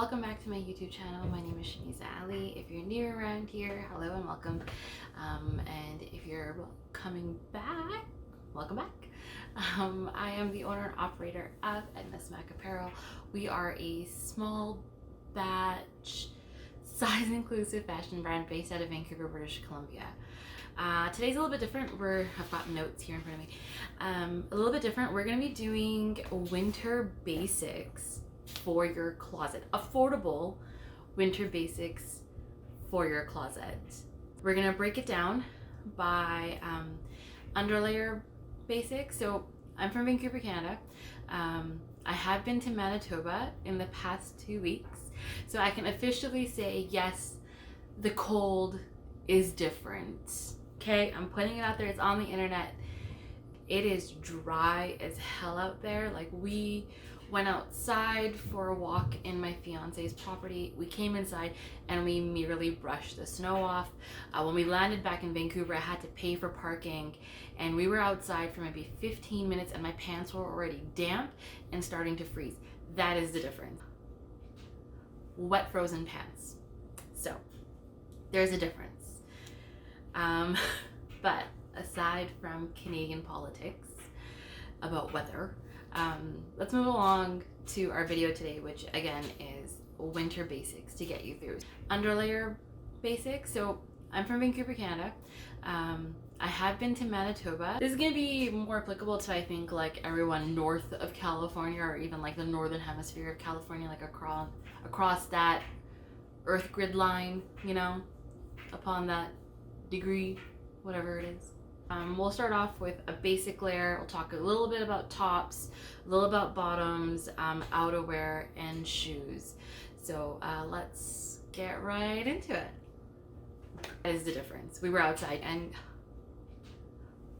welcome back to my YouTube channel. My name is Shaniza Ali. If you're new around here, hello and welcome. And if you're coming back, welcome back. I am the owner and operator of Mac Apparel. We are a small batch, size inclusive fashion brand based out of Vancouver, British Columbia. Today's a little bit different. I've got notes here in front of me. A little bit different. We're going to be doing winter basics for your closet. Affordable winter basics for your closet. We're going to break it down by underlayer basics. So I'm from Vancouver, Canada. I have been to Manitoba in the past 2 weeks. So I can officially say, yes, the cold is different. Okay, I'm putting it out there. It's on the internet. It is dry as hell out there. Like, we went outside for a walk in my fiance's property. We came inside and we merely brushed the snow off. When we landed back in Vancouver, I had to pay for parking, and we were outside for maybe 15 minutes and my pants were already damp and starting to freeze. That is the difference. Wet frozen pants. So there's a difference. But aside from Canadian politics about weather, let's move along to our video today, which again is winter basics to get you through. Underlayer basics. So I'm from Vancouver, Canada. I have been to Manitoba. This is going to be more applicable to, I think, like everyone north of California, or even like the northern hemisphere of California, like across that earth grid line, you know, upon that degree, whatever it is. We'll start off with a basic layer. We'll talk a little bit about tops, a little about bottoms, outerwear, and shoes. So let's get right into it. That is the difference. We were outside and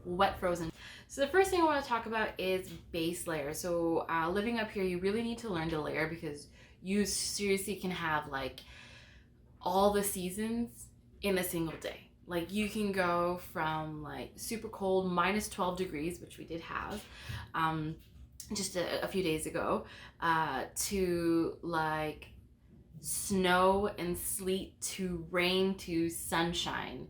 wet frozen. So the first thing I want to talk about is base layer. So living up here, you really need to learn to layer, because you seriously can have like all the seasons in a single day. Like, you can go from like super cold, minus 12 degrees, which we did have just a few days ago, to like snow and sleet to rain to sunshine,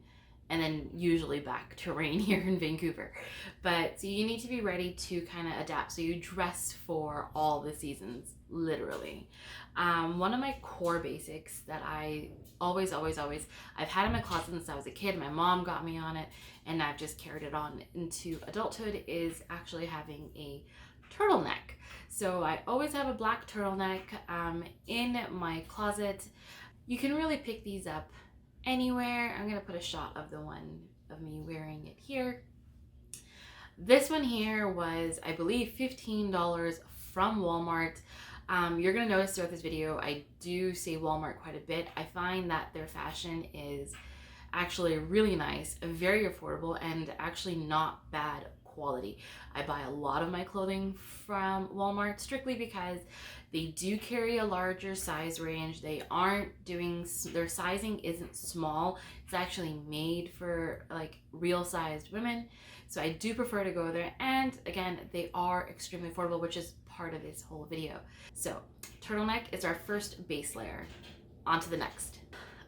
and then usually back to rain here in Vancouver. But so you need to be ready to kind of adapt. So you dress for all the seasons, literally. One of my core basics that I always, I've had in my closet since I was a kid. My mom got me on it, and I've just carried it on into adulthood, is actually having a turtleneck. So I always have a black turtleneck in my closet. You can really pick these up anywhere. I'm gonna put a shot of the one of me wearing it here. This one here was, I believe, $15 from Walmart. You're gonna notice throughout this video, I do say Walmart quite a bit. I find that their fashion is actually really nice, very affordable, and actually not bad quality. I buy a lot of my clothing from Walmart strictly because they do carry a larger size range. They aren't doing, their sizing isn't small. It's actually made for like real sized women. So I do prefer to go there. And again, they are extremely affordable, which is part of this whole video. So turtleneck is our first base layer. On to the next.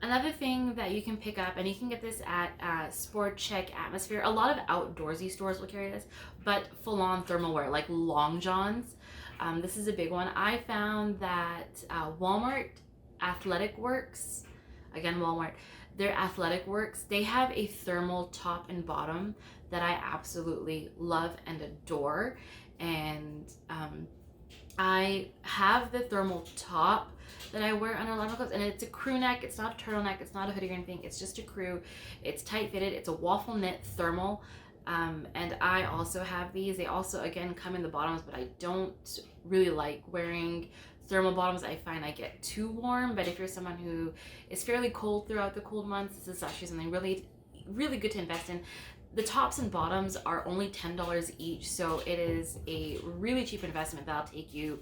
Another thing that you can pick up, and you can get this at Sport Check, Atmosphere. A lot of outdoorsy stores will carry this, but full-on thermal wear, like long johns. This is a big one. I found that Walmart Athletic Works, again Walmart, their Athletic Works, they have a thermal top and bottom that I absolutely love and adore. And I have the thermal top that I wear under a lot of my clothes, and it's a crew neck. It's not a turtleneck, it's not a hoodie or anything, it's just a crew. It's tight fitted, it's a waffle knit thermal. And I also have these. They also, again, come in the bottoms, but I don't really like wearing thermal bottoms. I find I get too warm. But if you're someone who is fairly cold throughout the cold months, this is actually something really good to invest in. The tops and bottoms are only $10 each, so it is a really cheap investment that'll take you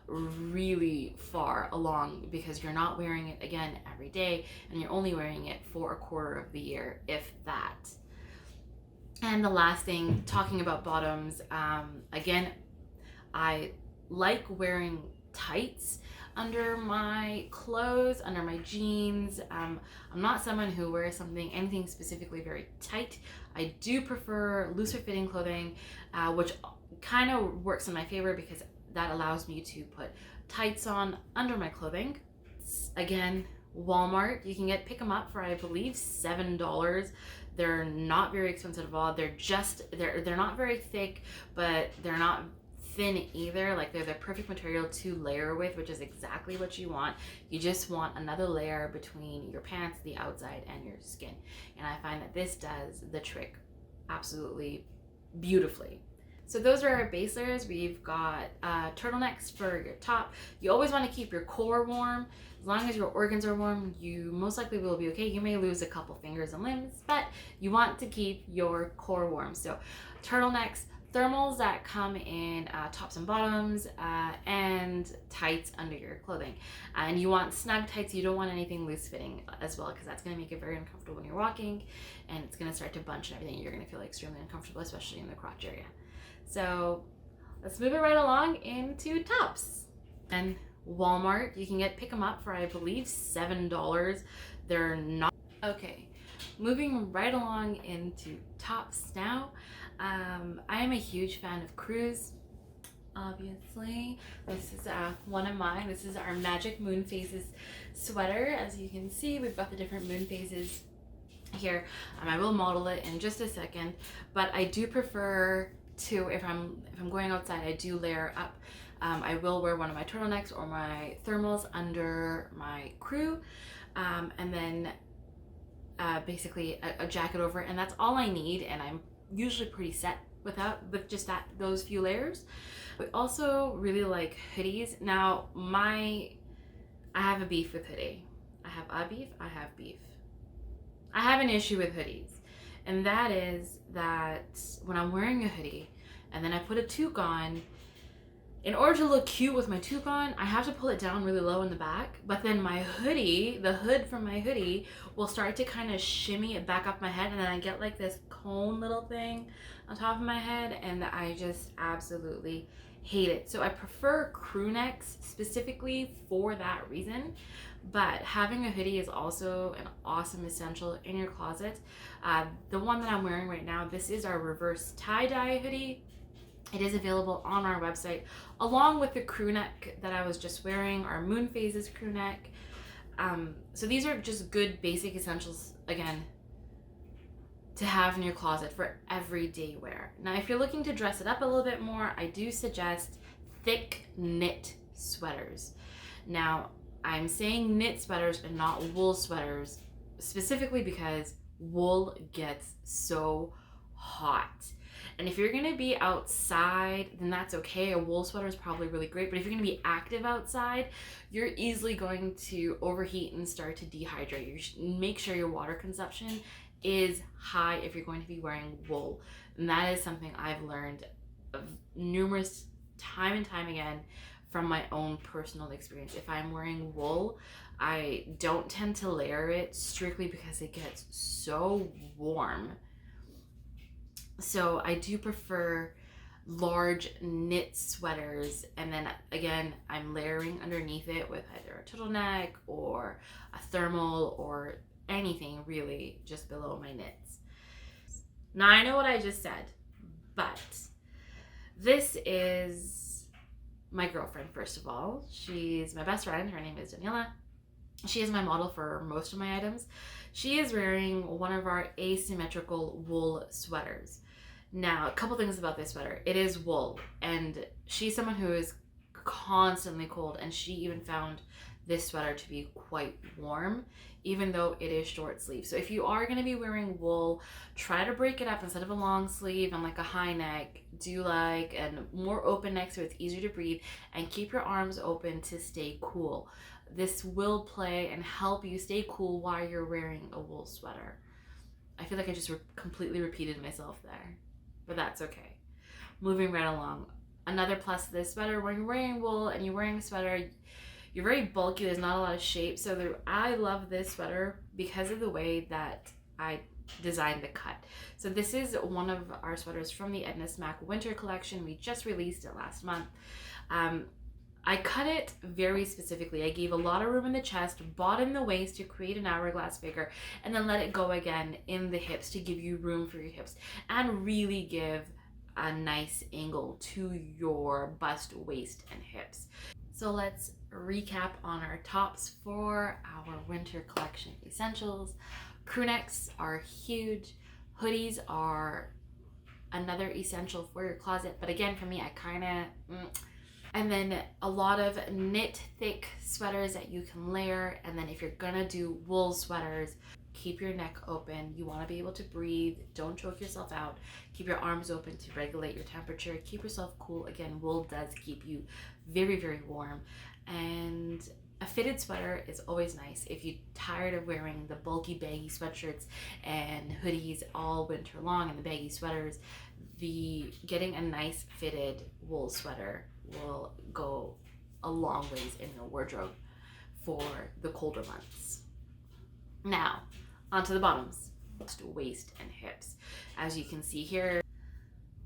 really far along, because you're not wearing it again every day, and you're only wearing it for a quarter of the year, if that. And the last thing, talking about bottoms, again, I like wearing tights. under my clothes, under my jeans. I'm not someone who wears anything specifically very tight. I do prefer looser fitting clothing, which kind of works in my favor because that allows me to put tights on under my clothing. Again, Walmart, you can pick them up for, I believe, $7. They're not very expensive at all. They're not very thick, but they're not thin either. Like, they're the perfect material to layer with, which is exactly what you want. You just want another layer between your pants, the outside, and your skin. And I find that this does the trick absolutely beautifully. So those are our base layers. We've got turtlenecks for your top. You always want to keep your core warm. As long as your organs are warm, you most likely will be okay. You may lose a couple fingers and limbs, but you want to keep your core warm. So turtlenecks, thermals that come in tops and bottoms, and tights under your clothing. And you want snug tights. You don't want anything loose fitting as well, because that's going to make it very uncomfortable when you're walking, and it's going to start to bunch and everything. You're going to feel extremely uncomfortable, especially in the crotch area. So let's move it right along into tops. And Walmart, you can pick them up for, I believe, $7. They're not okay. Moving right along into tops now. I am a huge fan of crews. Obviously, this is one of mine. This is our Magic Moon Phases sweater. As you can see, we've got the different moon phases here. I will model it in just a second, but I do prefer to, if I'm going outside, I do layer up. I will wear one of my turtlenecks or my thermals under my crew, and then basically a jacket over it, and that's all I need, and I'm usually pretty set with just those few layers. We also really like hoodies. Now I have a beef with hoodie. I have beef. I have an issue with hoodies, and that is that when I'm wearing a hoodie and then I put a toque on, in order to look cute with my toque on, I have to pull it down really low in the back, but then my hoodie, the hood from my hoodie, will start to kind of shimmy it back up my head, and then I get like this cone little thing on top of my head, and I just absolutely hate it. So I prefer crew necks specifically for that reason, but having a hoodie is also an awesome essential in your closet. The one that I'm wearing right now, this is our reverse tie-dye hoodie. It is available on our website, along with the crew neck that I was just wearing, our Moon Phases crew neck. So these are just good basic essentials, again, to have in your closet for everyday wear. Now, if you're looking to dress it up a little bit more, I do suggest thick knit sweaters. Now, I'm saying knit sweaters and not wool sweaters, specifically because wool gets so hot. And if you're gonna be outside, then that's okay. A wool sweater is probably really great. But if you're gonna be active outside, you're easily going to overheat and start to dehydrate. You should make sure your water consumption is high if you're going to be wearing wool. And that is something I've learned numerous time and time again from my own personal experience. If I'm wearing wool, I don't tend to layer it strictly because it gets so warm. So I do prefer large knit sweaters, and then again, I'm layering underneath it with either a turtleneck or a thermal or anything really just below my knits. Now, I know what I just said, but this is my girlfriend, first of all. She's my best friend. Her name is Daniela. She is my model for most of my items. She is wearing one of our asymmetrical wool sweaters. Now, a couple things about this sweater. It is wool, and she's someone who is constantly cold, and she even found this sweater to be quite warm, even though it is short sleeve. So if you are going to be wearing wool, try to break it up. Instead of a long sleeve and like a high neck, do like a more open neck so it's easier to breathe, and keep your arms open to stay cool. This will play and help you stay cool while you're wearing a wool sweater. I feel like I just completely repeated myself there, but that's okay. Moving right along. Another plus to this sweater, when you're wearing wool and you're wearing a sweater, you're very bulky, there's not a lot of shape. So I love this sweater because of the way that I designed the cut. So this is one of our sweaters from the Edna Smack winter collection. We just released it last month. I cut it very specifically. I gave a lot of room in the chest, bottom the waist to create an hourglass figure, and then let it go again in the hips to give you room for your hips and really give a nice angle to your bust, waist, and hips. So let's recap on our tops for our winter collection essentials. Crew necks are huge. Hoodies are another essential for your closet, but again, for me, I kind of and then a lot of knit thick sweaters that you can layer. And then if you're gonna do wool sweaters, keep your neck open. You want to be able to breathe. Don't choke yourself out. Keep your arms open to regulate your temperature. Keep yourself cool. Again, wool does keep you very, very warm. And a fitted sweater is always nice. If you're tired of wearing the bulky baggy sweatshirts and hoodies all winter long and the baggy sweaters, getting a nice fitted wool sweater will go a long ways in your wardrobe for the colder months. Now, onto the bottoms, waist and hips, as you can see here.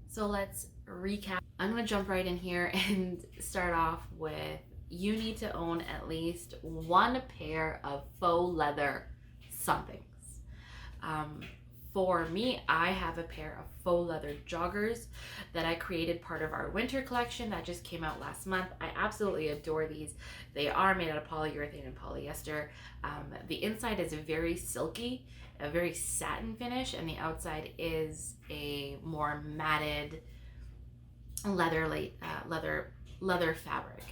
So let's recap. I'm gonna jump right in here and start off with, you need to own at least one pair of faux leather somethings. For me, I have a pair of faux leather joggers that I created part of our winter collection that just came out last month. I absolutely adore these. They are made out of polyurethane and polyester. The inside is very silky, a very satin finish, and the outside is a more matted leather fabric.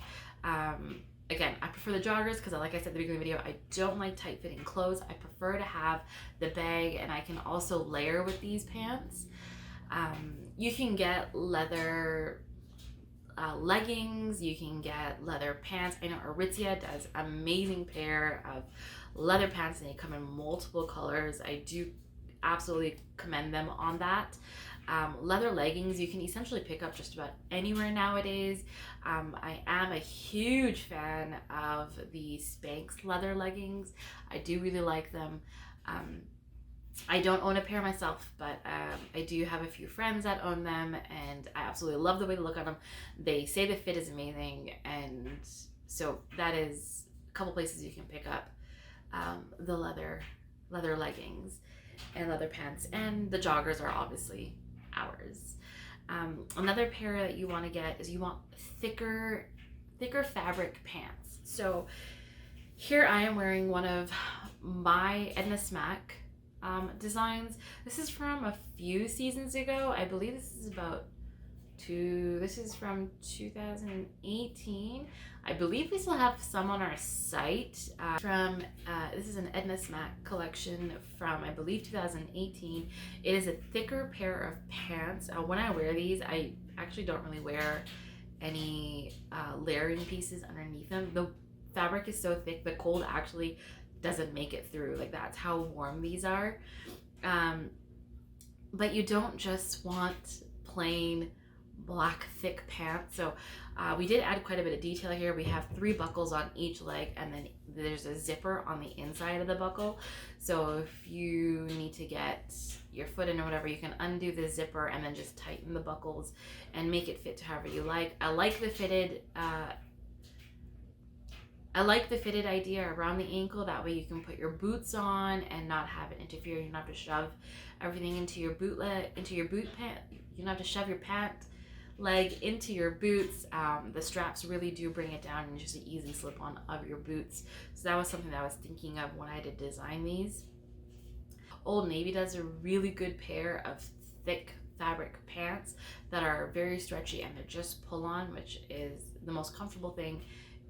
Again, I prefer the joggers because, like I said at the beginning of the video, I don't like tight fitting clothes. I prefer to have the bag, and I can also layer with these pants. You can get leather leggings, you can get leather pants. I know Aritzia does an amazing pair of leather pants, and they come in multiple colors. I do absolutely commend them on that. Leather leggings you can essentially pick up just about anywhere nowadays. I am a huge fan of the Spanx leather leggings. I do really like them. I don't own a pair myself, but I do have a few friends that own them, and I absolutely love the way they look on them. They say the fit is amazing, and so that is a couple places you can pick up the leather leggings and leather pants, and the joggers are obviously ours. Another pair that you want to get is you want thicker fabric pants. So here I am wearing one of my Edna Smack designs. This is from a few seasons ago. I believe this is from 2018. I believe we still have some on our site. This is an Edna Smack collection from, I believe, 2018. It is a thicker pair of pants. When I wear these, I actually don't really wear any layering pieces underneath them. The fabric is so thick, the cold actually doesn't make it through. Like, that's how warm these are. But you don't just want plain black thick pants. So we did add quite a bit of detail here. We have 3 buckles on each leg, and then there's a zipper on the inside of the buckle. So if you need to get your foot in or whatever, you can undo the zipper and then just tighten the buckles and make it fit to however you like. I like the fitted idea around the ankle. That way you can put your boots on and not have it interfere. You don't have to shove everything into your boot pant. You don't have to shove your pant leg into your boots. The straps really do bring it down, and just an easy slip on of your boots. So that was something that I was thinking of when I did design these. Old Navy does a really good pair of thick fabric pants that are very stretchy, and they're just pull on, which is the most comfortable thing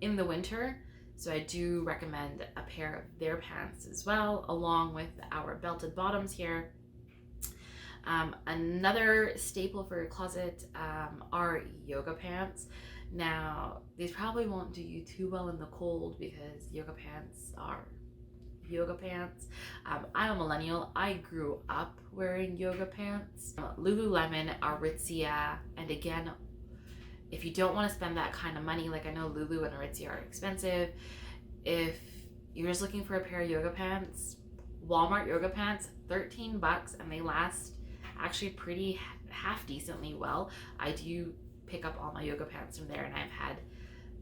in the winter. So I do recommend a pair of their pants as well, along with our belted bottoms here. Another staple for your closet are yoga pants. Now, these probably won't do you too well in the cold because yoga pants are yoga pants. I'm a millennial. I grew up wearing yoga pants. Lululemon, Aritzia, and again, if you don't want to spend that kind of money, like I know Lulu and Aritzia are expensive, if you're just looking for a pair of yoga pants, Walmart yoga pants, $13, and they last actually pretty half decently well. I do pick up all my yoga pants from there, and I've had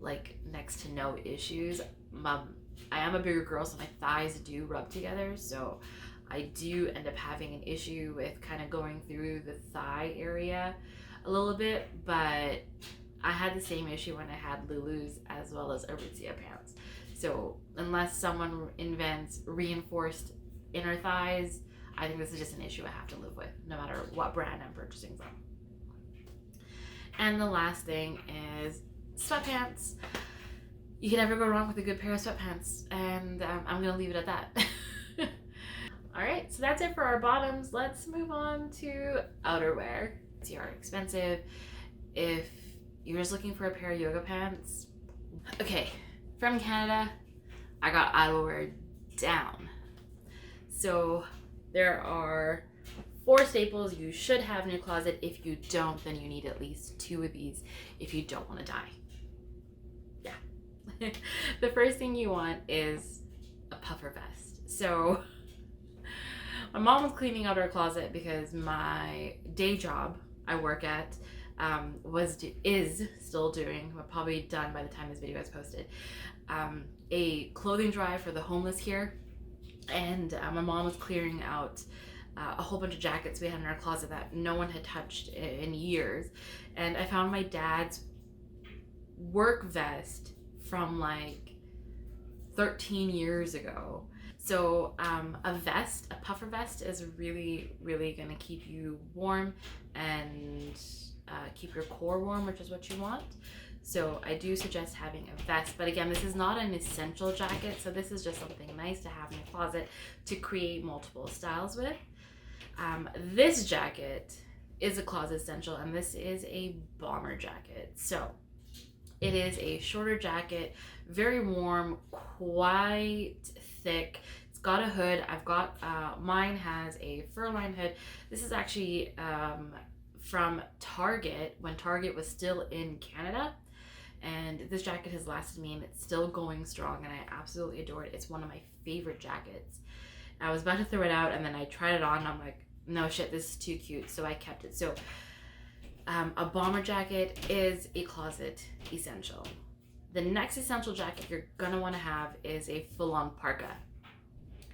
like next to no issues. I am a bigger girl, so my thighs do rub together, so I do end up having an issue with kind of going through the thigh area a little bit, but I had the same issue when I had Lulus as well as Aritzia pants. So unless someone invents reinforced inner thighs, I think this is just an issue I have to live with, no matter what brand I'm purchasing from. And the last thing is sweatpants. You can never go wrong with a good pair of sweatpants, and I'm gonna leave it at that. All right, so that's it for our bottoms. Let's move on to outerwear. They are expensive. If you're just looking for a pair of yoga pants, okay, from Canada, I got outerwear down. So there are 4 staples you should have in your closet. If you don't, then you need at least 2 of these if you don't want to die. Yeah. The first thing you want is a puffer vest. So my mom was cleaning out our closet because my day job I work at is still doing, we're probably done by the time this video is posted, a clothing drive for the homeless here. And my mom was clearing out a whole bunch of jackets we had in our closet that no one had touched in years. And I found my dad's work vest from like 13 years ago. So a puffer vest is really, really gonna keep you warm and keep your core warm, which is what you want. So I do suggest having a vest, but again, this is not an essential jacket, so this is just something nice to have in your closet to create multiple styles with. This jacket is a closet essential, and this is a bomber jacket. So it is a shorter jacket, very warm, quite thick. It's got a hood. I've got, mine has a fur-lined hood. This is actually from Target, when Target was still in Canada. And this jacket has lasted me, and it's still going strong, and I absolutely adore it. It's one of my favorite jackets. I was about to throw it out, and then I tried it on, and I'm like, no shit, this is too cute, so I kept it. So a bomber jacket is a closet essential. The next essential jacket you're gonna wanna have is a full-on parka.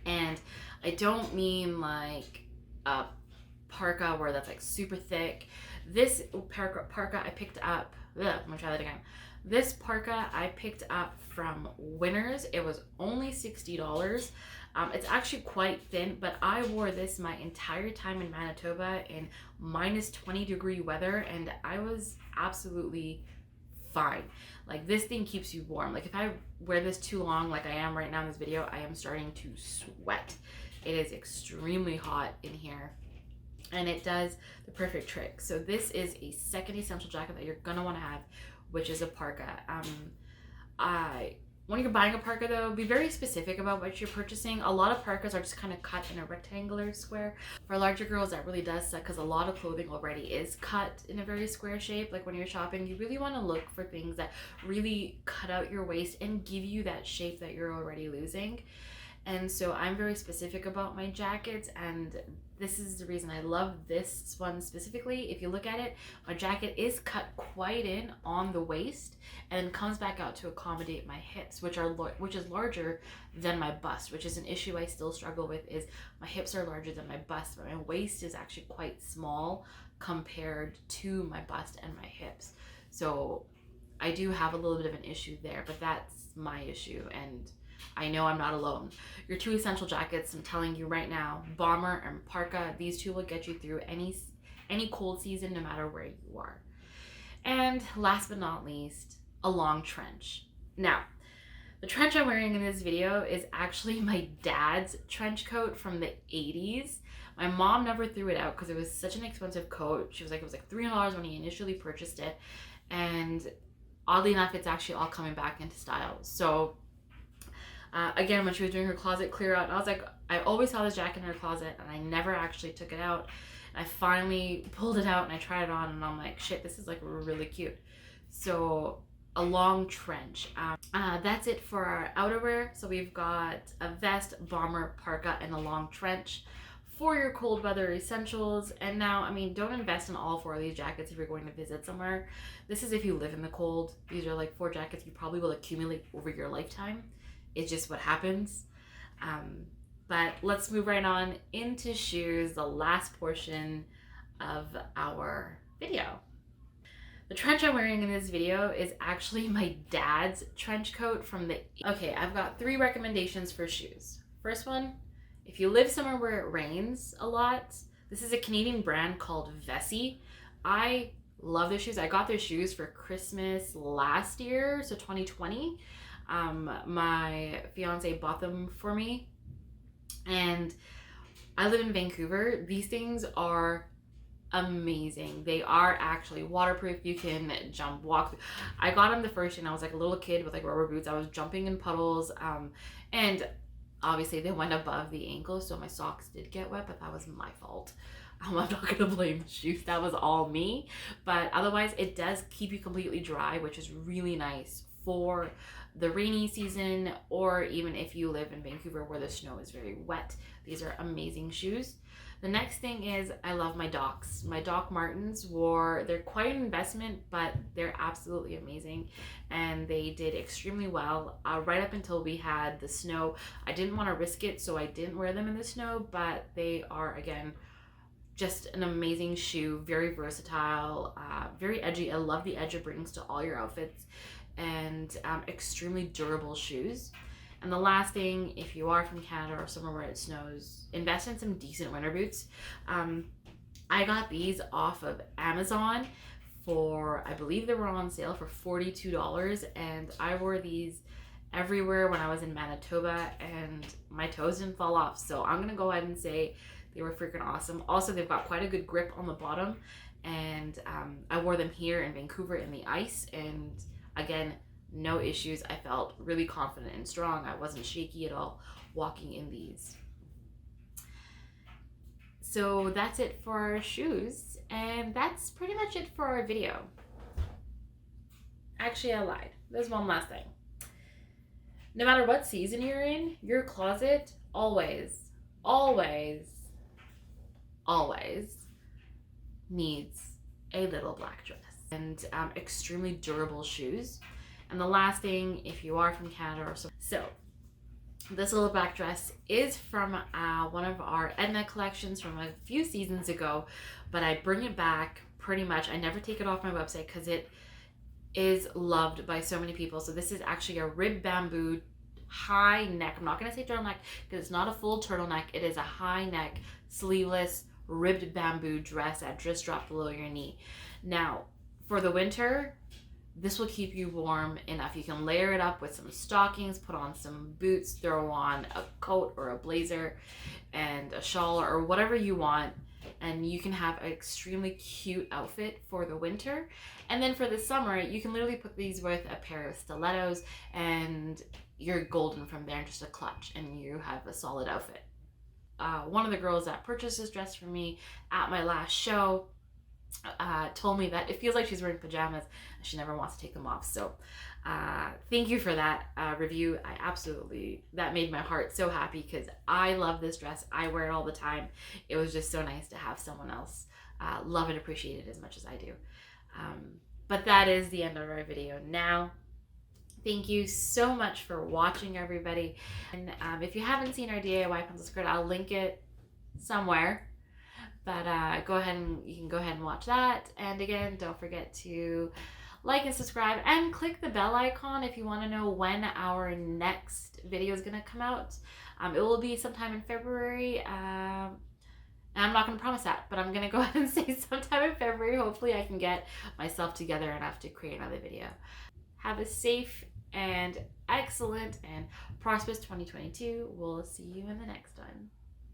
And I don't mean like a parka where that's like super thick. This parka I picked up, I'm gonna try that again. This parka I picked up from Winners. It was only $60. It's actually quite thin, but I wore this my entire time in Manitoba in -20-degree weather, and I was absolutely fine. Like, this thing keeps you warm. Like, if I wear this too long, like I am right now in this video, I am starting to sweat. It is extremely hot in here, and it does the perfect trick. So this is a second essential jacket that you're gonna want to have, which is a parka. When you're buying a parka though, be very specific about what you're purchasing. A lot of parkas are just kind of cut in a rectangular square. For larger girls, that really does suck because a lot of clothing already is cut in a very square shape. Like when you're shopping, you really want to look for things that really cut out your waist and give you that shape that you're already losing. And so I'm very specific about my jackets, and this is the reason I love this one specifically. If you look at it, my jacket is cut quite in on the waist and comes back out to accommodate my hips, which is larger than my bust, which is an issue I still struggle with. Is my hips are larger than my bust, but my waist is actually quite small compared to my bust and my hips. So I do have a little bit of an issue there, but that's my issue, and I know I'm not alone. Your 2 essential jackets, I'm telling you right now, bomber and parka, these 2 will get you through any cold season, no matter where you are. And last but not least, a long trench. Now, the trench I'm wearing in this video is actually my dad's trench coat from the 80s. My mom never threw it out because it was such an expensive coat. She was like, it was like $300 when he initially purchased it. And oddly enough, it's actually all coming back into style. So again, when she was doing her closet clear out, I was like, I always saw this jacket in her closet and I never actually took it out. And I finally pulled it out and I tried it on, and I'm like, shit, this is like really cute. So a long trench. That's it for our outerwear. So we've got a vest, bomber, parka, and a long trench. for your cold weather essentials. And now, I mean, don't invest in all 4 of these jackets if you're going to visit somewhere. This is if you live in the cold. These are like 4 jackets you probably will accumulate over your lifetime. It's just what happens. But let's move right on into shoes, the last portion of our video. The trench I'm wearing in this video is actually my dad's trench coat from the... Okay, I've got 3 recommendations for shoes. First one, if you live somewhere where it rains a lot, this is a Canadian brand called Vessi. I love their shoes. I got their shoes for Christmas last year, so 2020. My fiance bought them for me, and I live in Vancouver. These things are amazing. They are actually waterproof. You can jump, walk. I got them the first year and I was like a little kid with like rubber boots. I was jumping in puddles, and obviously they went above the ankle, so my socks did get wet, but that was my fault. I'm not gonna blame the shoes, that was all me. But otherwise it does keep you completely dry, which is really nice for the rainy season, or even if you live in Vancouver where the snow is very wet. These are amazing shoes. The next thing is I love my Docs. My Doc Martens they're quite an investment, but they're absolutely amazing. And they did extremely well right up until we had the snow. I didn't want to risk it, so I didn't wear them in the snow, but they are, again, just an amazing shoe, very versatile, very edgy. I love the edge it brings to all your outfits, and extremely durable shoes. And the last thing, if you are from Canada or somewhere where it snows, invest in some decent winter boots. I got these off of Amazon for, I believe they were on sale for $42, and I wore these everywhere when I was in Manitoba, and my toes didn't fall off. So I'm gonna go ahead and say they were freaking awesome. Also, they've got quite a good grip on the bottom, and I wore them here in Vancouver in the ice, and again, no issues. I felt really confident and strong. I wasn't shaky at all walking in these. So that's it for our shoes, and that's pretty much it for our video. Actually, I lied. There's one last thing. No matter what season you're in, your closet always needs a little black dress and extremely durable shoes. And the last thing, if you are from Canada or so this little black dress is from one of our Edna collections from a few seasons ago, but I bring it back pretty much. I never take it off my website because it is loved by so many people. So this is actually a rib bamboo high neck. I'm not going to say turtleneck because it's not a full turtleneck. It is a high neck, sleeveless, ribbed bamboo dress that just dropped below your knee. Now, for the winter, this will keep you warm enough. You can layer it up with some stockings, put on some boots, throw on a coat or a blazer and a shawl or whatever you want, and you can have an extremely cute outfit for the winter. And then for the summer, you can literally put these with a pair of stilettos and you're golden from there, just a clutch, and you have a solid outfit. One of the girls that purchased this dress for me at my last show told me that it feels like she's wearing pajamas and she never wants to take them off. So thank you for that review. That made my heart so happy because I love this dress. I wear it all the time. It was just so nice to have someone else love and appreciate it as much as I do. But that is the end of our video now. Thank you so much for watching, everybody. And if you haven't seen our DIY pencil skirt, I'll link it somewhere. But you can go ahead and watch that. And again, don't forget to like and subscribe and click the bell icon if you want to know when our next video is going to come out. It will be sometime in February. And I'm not going to promise that, but I'm going to go ahead and say sometime in February. Hopefully I can get myself together enough to create another video. Have a safe and excellent and prosperous 2022. We'll see you in the next one.